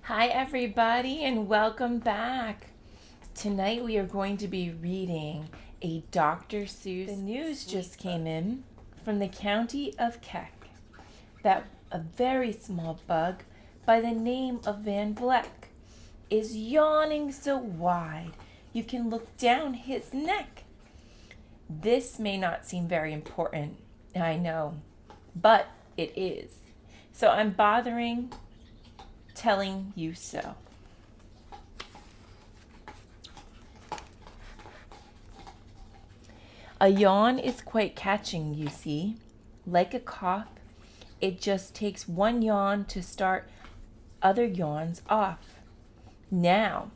Hi everybody and welcome back. Tonight we are going to be reading a Dr. Seuss. The news just came in from the county of Keck that a very small bug by the name of Van Vleck is yawning so wide you can look down his neck. This may not seem very important, I know, but it is. So I'm bothering telling you so. A yawn is quite catching, you see. Like a cough, it just takes one yawn to start other yawns off. Now,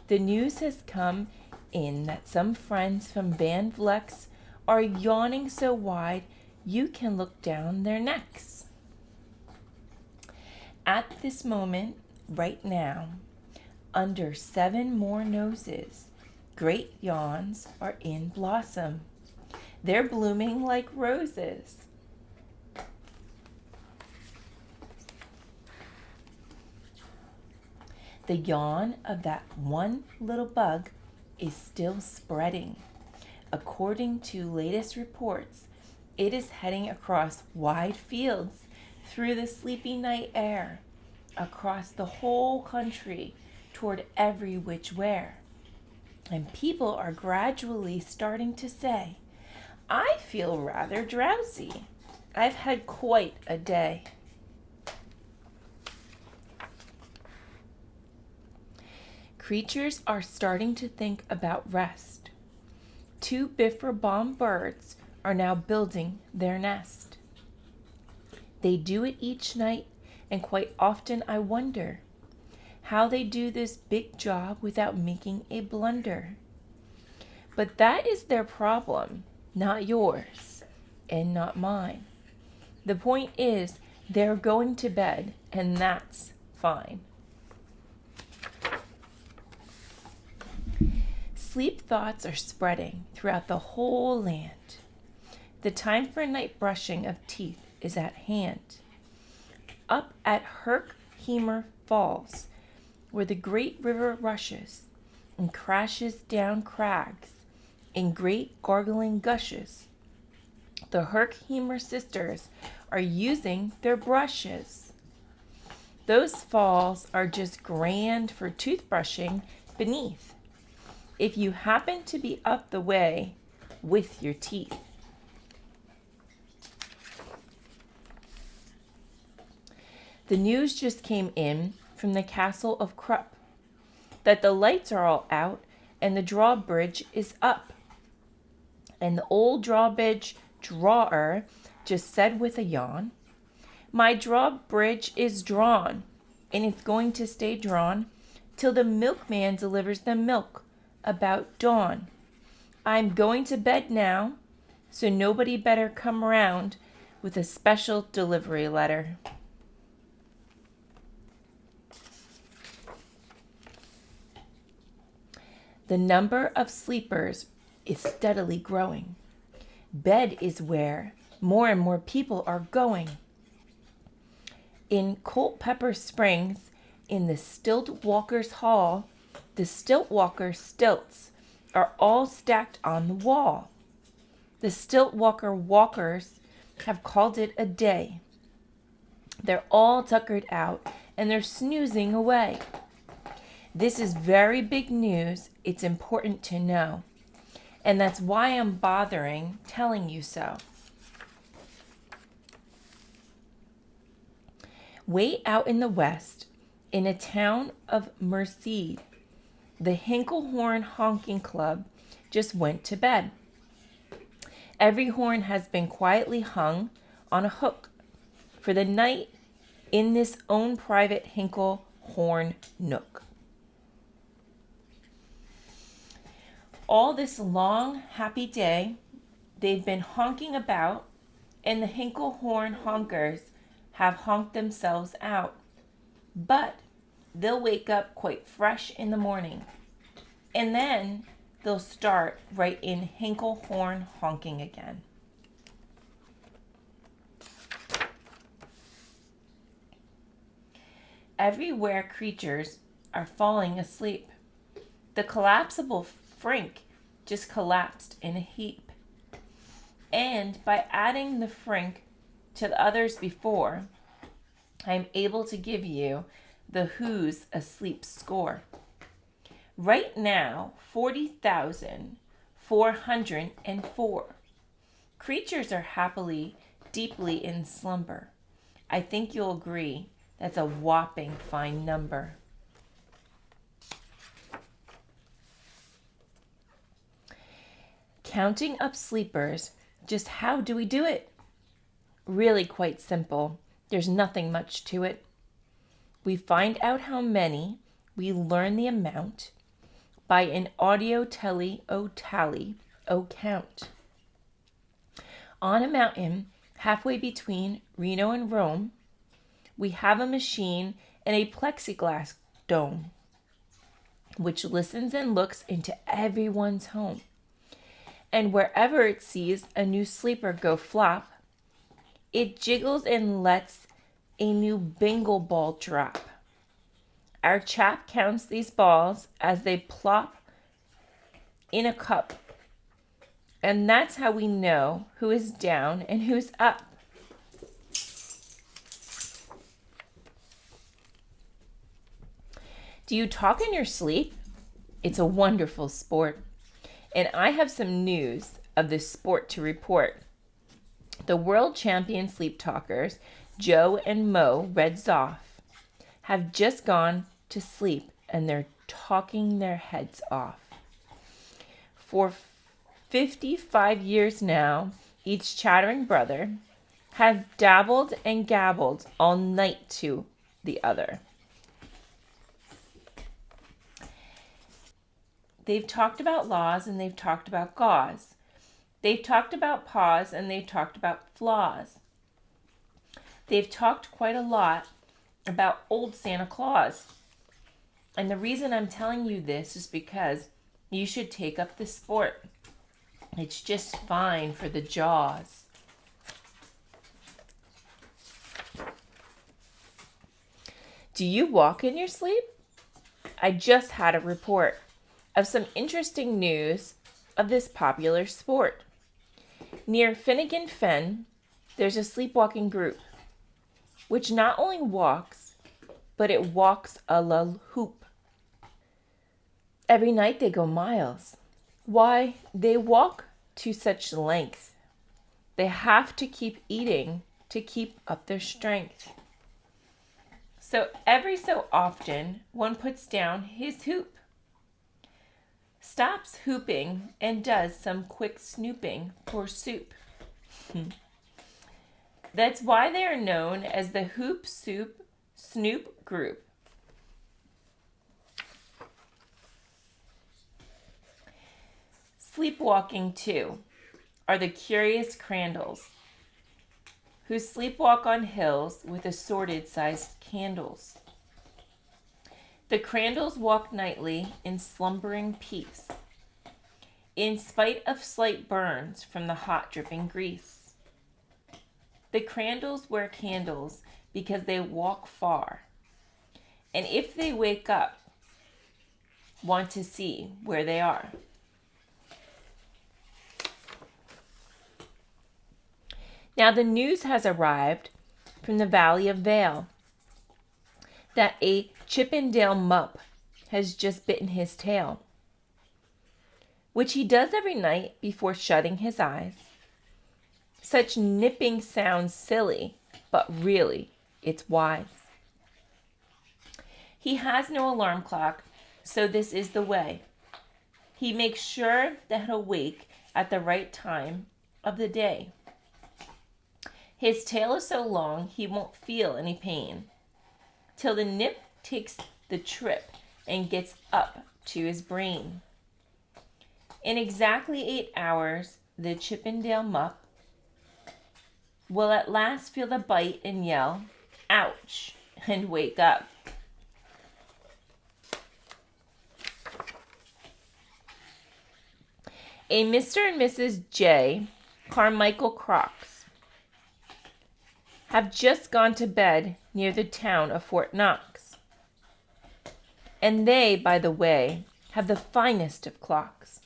the news has come in that some friends from Van Vleck's are yawning so wide you can look down their necks. At this moment, right now, under 7 more noses, great yawns are in blossom. They're blooming like roses. The yawn of that one little bug is still spreading. According to latest reports, it is heading across wide fields through the sleepy night air, across the whole country, toward every which where. And people are gradually starting to say, I feel rather drowsy. I've had quite a day. Creatures are starting to think about rest. 2 Biffer birds are now building their nest. They do it each night, and quite often I wonder how they do this big job without making a blunder. But that is their problem, not yours, and not mine. The point is, they're going to bed, and that's fine. Sleep thoughts are spreading throughout the whole land. The time for night brushing of teeth is at hand. Up at Honking Falls, where the great river rushes and crashes down crags in great gargling gushes, the Honking sisters are using their brushes. Those falls are just grand for toothbrushing beneath, if you happen to be up the way with your teeth. The news just came in from the castle of Krupp that the lights are all out and the drawbridge is up. And the old drawbridge drawer just said with a yawn, my drawbridge is drawn, and it's going to stay drawn till the milkman delivers the milk about dawn. I'm going to bed now, so nobody better come round with a special delivery letter. The number of sleepers is steadily growing. Bed is where more and more people are going. In Culpeper Springs, in the Stilt Walkers' Hall, the Stilt Walker stilts are all stacked on the wall. The Stilt Walker walkers have called it a day. They're all tuckered out and they're snoozing away. This is very big news. It's important to know. And that's why I'm bothering telling you so. Way out in the west, in a town of Merced, the Hinklehorn Honking Club just went to bed. Every horn has been quietly hung on a hook for the night in this own private Hinklehorn nook. All this long, happy day, they've been honking about, and the Hinklehorn honkers have honked themselves out. But they'll wake up quite fresh in the morning, and then they'll start right in Hinklehorn honking again. Everywhere creatures are falling asleep. The collapsible Frink just collapsed in a heap. And by adding the Frink to the others before, I'm able to give you the Who's Asleep score. Right now, 40,404 creatures are happily, deeply in slumber. I think you'll agree that's a whopping fine number. Counting up sleepers, just how do we do it? Really quite simple. There's nothing much to it. We find out how many, we learn the amount by an audio tally count. On a mountain halfway between Reno and Rome, we have a machine and a plexiglass dome, which listens and looks into everyone's home. And wherever it sees a new sleeper go flop, it jiggles and lets a new bingo ball drop. Our chap counts these balls as they plop in a cup. And that's how we know who is down and who's up. Do you talk in your sleep? It's a wonderful sport. And I have some news of this sport to report. The world champion sleep talkers, Joe and Mo Red Zoff, have just gone to sleep and they're talking their heads off. For 55 years now, each chattering brother has dabbled and gabbled all night to the other. They've talked about laws and they've talked about gauze. They've talked about paws and they've talked about flaws. They've talked quite a lot about old Santa Claus. And the reason I'm telling you this is because you should take up this sport. It's just fine for the jaws. Do you walk in your sleep? I just had a report of some interesting news of this popular sport. Near Finnegan Fen, there's a sleepwalking group, which not only walks, but it walks a la hoop. Every night they go miles. Why? They walk to such length. They have to keep eating to keep up their strength. So every so often, one puts down his hoop, stops hooping, and does some quick snooping for soup. That's why they are known as the Hoop Soup Snoop Group. Sleepwalking, too, are the curious Crandalls, who sleepwalk on hills with assorted-sized candles. The Crandalls walk nightly in slumbering peace, in spite of slight burns from the hot dripping grease. The Crandalls wear candles because they walk far, and if they wake up, want to see where they are. Now the news has arrived from the Valley of Vale that a Chippendale mup has just bitten his tail, which he does every night before shutting his eyes. Such nipping sounds silly, but really, it's wise. He has no alarm clock, so this is the way. He makes sure that he'll wake at the right time of the day. His tail is so long he won't feel any pain till the nip takes the trip and gets up to his brain. In exactly 8 hours, the Chippendale mup will at last feel the bite and yell, "Ouch," and wake up. A Mr. and Mrs. J. Carmichael Crocs have just gone to bed near the town of Fort Knox. And they, by the way, have the finest of clocks.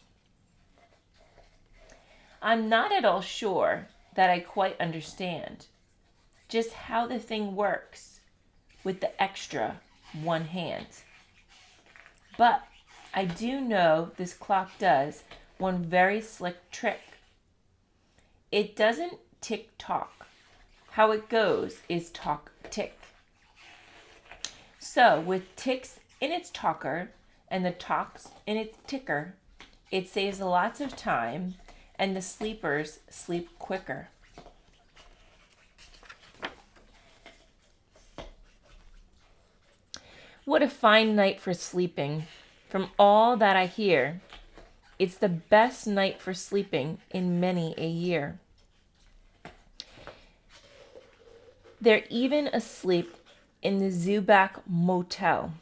I'm not at all sure that I quite understand just how the thing works with the extra one hand. But I do know this clock does one very slick trick. It doesn't tick-tock. How it goes is talk-tick. So with ticks in its talker and the talks in its ticker, it saves lots of time and the sleepers sleep quicker. What a fine night for sleeping. From all that I hear, it's the best night for sleeping in many a year. They're even asleep in the Zuback Motel,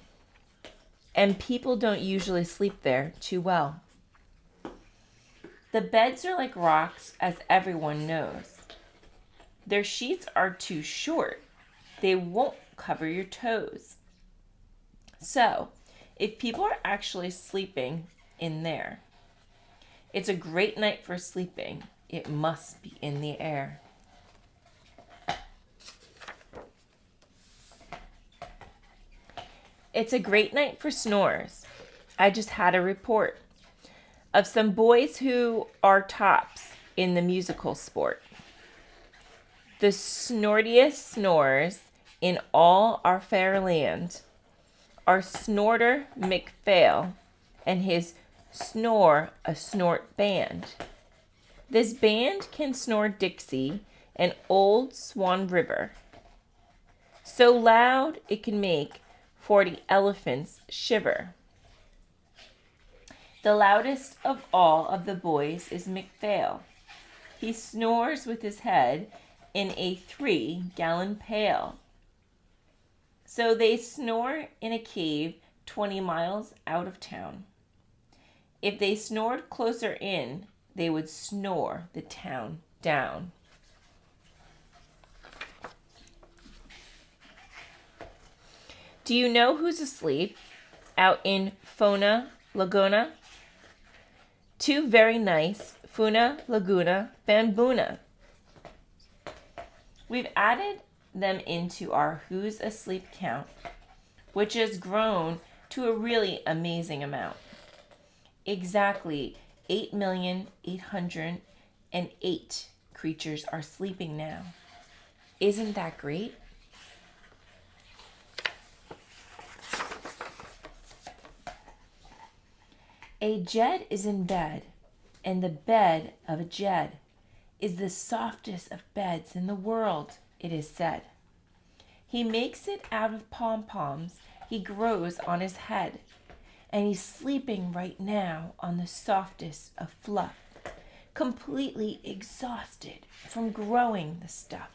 and people don't usually sleep there too well. The beds are like rocks, as everyone knows. Their sheets are too short. They won't cover your toes. So, if people are actually sleeping in there, it's a great night for sleeping. It must be in the air. It's a great night for snores. I just had a report of some boys who are tops in the musical sport. The snortiest snores in all our fair land are Snorter McPhail and his Snore a Snort band. This band can snore Dixie and Old Swan River so loud it can make 40 elephants shiver. The loudest of all of the boys is McPhail. He snores with his head in a 3-gallon pail. So they snore in a cave 20 miles out of town. If they snored closer in, they would snore the town down. Do you know who's asleep out in Fona Laguna? Two very nice Funa Laguna Bambuna. We've added them into our Who's Asleep count, which has grown to a really amazing amount. Exactly 8,808 creatures are sleeping now. Isn't that great? A Jed is in bed, and the bed of a Jed is the softest of beds in the world, it is said. He makes it out of pom-poms he grows on his head, and he's sleeping right now on the softest of fluff, completely exhausted from growing the stuff.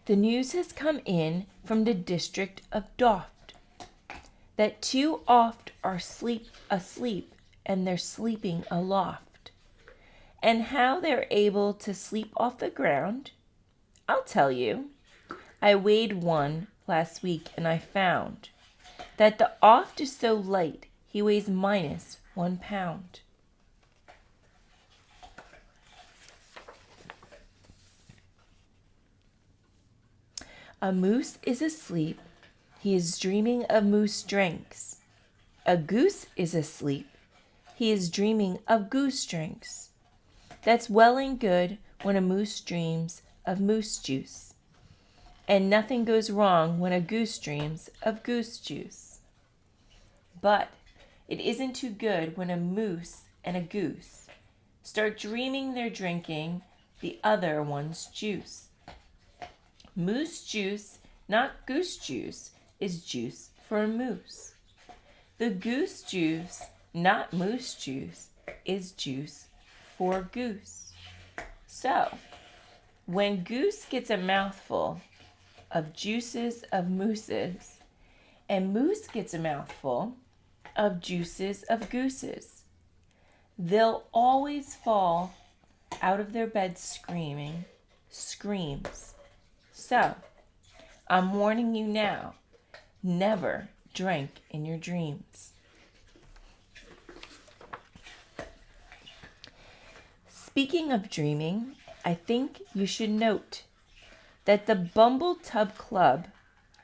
The news has come in from the district of Doft that too oft are asleep and they're sleeping aloft. And how they're able to sleep off the ground, I'll tell you. I weighed one last week and I found that the oft is so light he weighs -1 pound. A moose is asleep, he is dreaming of moose drinks. A goose is asleep, he is dreaming of goose drinks. That's well and good when a moose dreams of moose juice. And nothing goes wrong when a goose dreams of goose juice. But it isn't too good when a moose and a goose start dreaming they're drinking the other one's juice. Moose juice, not goose juice, is juice for a moose. The goose juice, not moose juice, is juice for goose. So, when goose gets a mouthful of juices of mooses, and moose gets a mouthful of juices of gooses, they'll always fall out of their beds screaming, screams, So, I'm warning you now, never drink in your dreams. Speaking of dreaming, I think you should note that the Bumble Tub Club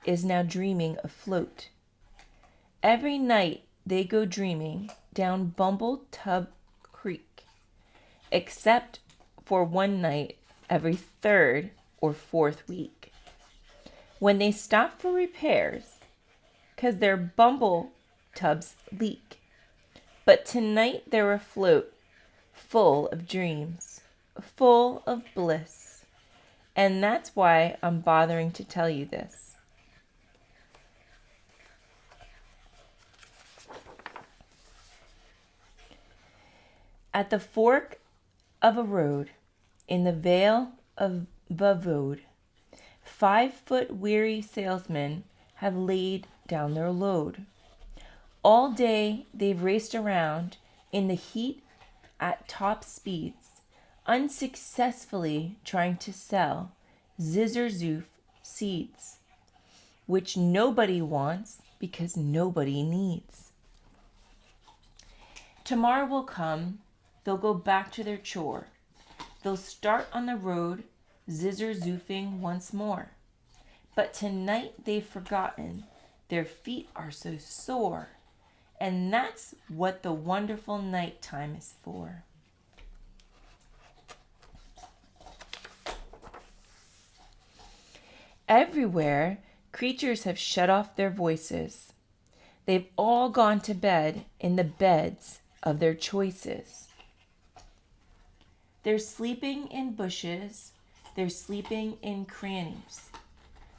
is now dreaming afloat. Every night they go dreaming down Bumble Tub Creek, except for one night every third or fourth week, when they stop for repairs because their bumble tubs leak. But tonight they're afloat, full of dreams, full of bliss. And that's why I'm bothering to tell you this. At the fork of a road in the Vale of Vavode, 5-foot weary salesmen have laid down their load. All day they've raced around in the heat at top speeds, unsuccessfully trying to sell zizzer-zoof seeds, which nobody wants because nobody needs. Tomorrow will come, they'll go back to their chore. They'll start on the road, zizzer-zoofing once more. But tonight they've forgotten, their feet are so sore. And that's what the wonderful nighttime is for. Everywhere, creatures have shut off their voices. They've all gone to bed in the beds of their choices. They're sleeping in bushes, they're sleeping in crannies,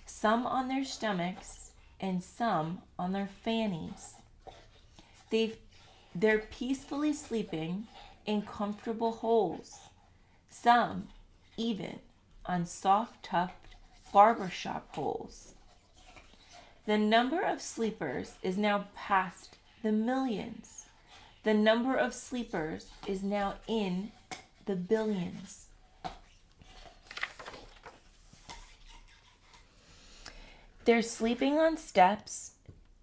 some on their stomachs and some on their fannies. They're peacefully sleeping in comfortable holes, some even on soft, tough barbershop holes. The number of sleepers is now past the millions. The number of sleepers is now in the billions. They're sleeping on steps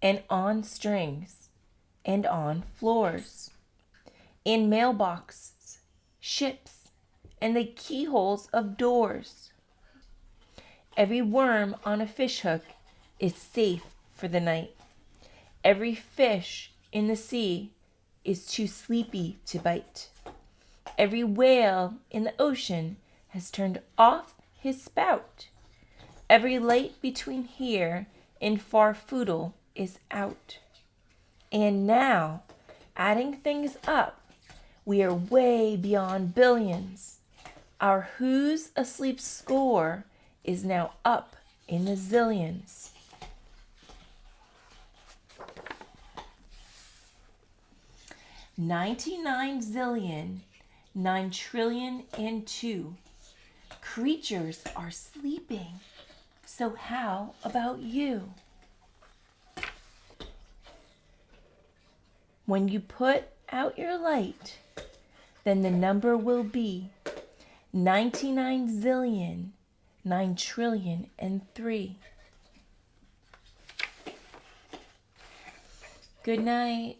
and on strings and on floors, in mailboxes, ships, and the keyholes of doors. Every worm on a fishhook is safe for the night. Every fish in the sea is too sleepy to bite. Every whale in the ocean has turned off his spout. Every light between here and Farfoodle is out. And now, adding things up, we are way beyond billions. Our Who's Asleep score is now up in the zillions. $99,000,000,000, 9,000,000,002,000,000 creatures are sleeping. So how about you? When you put out your light, then the number will be 99,000,000,000, 9,000,000,003. Good night.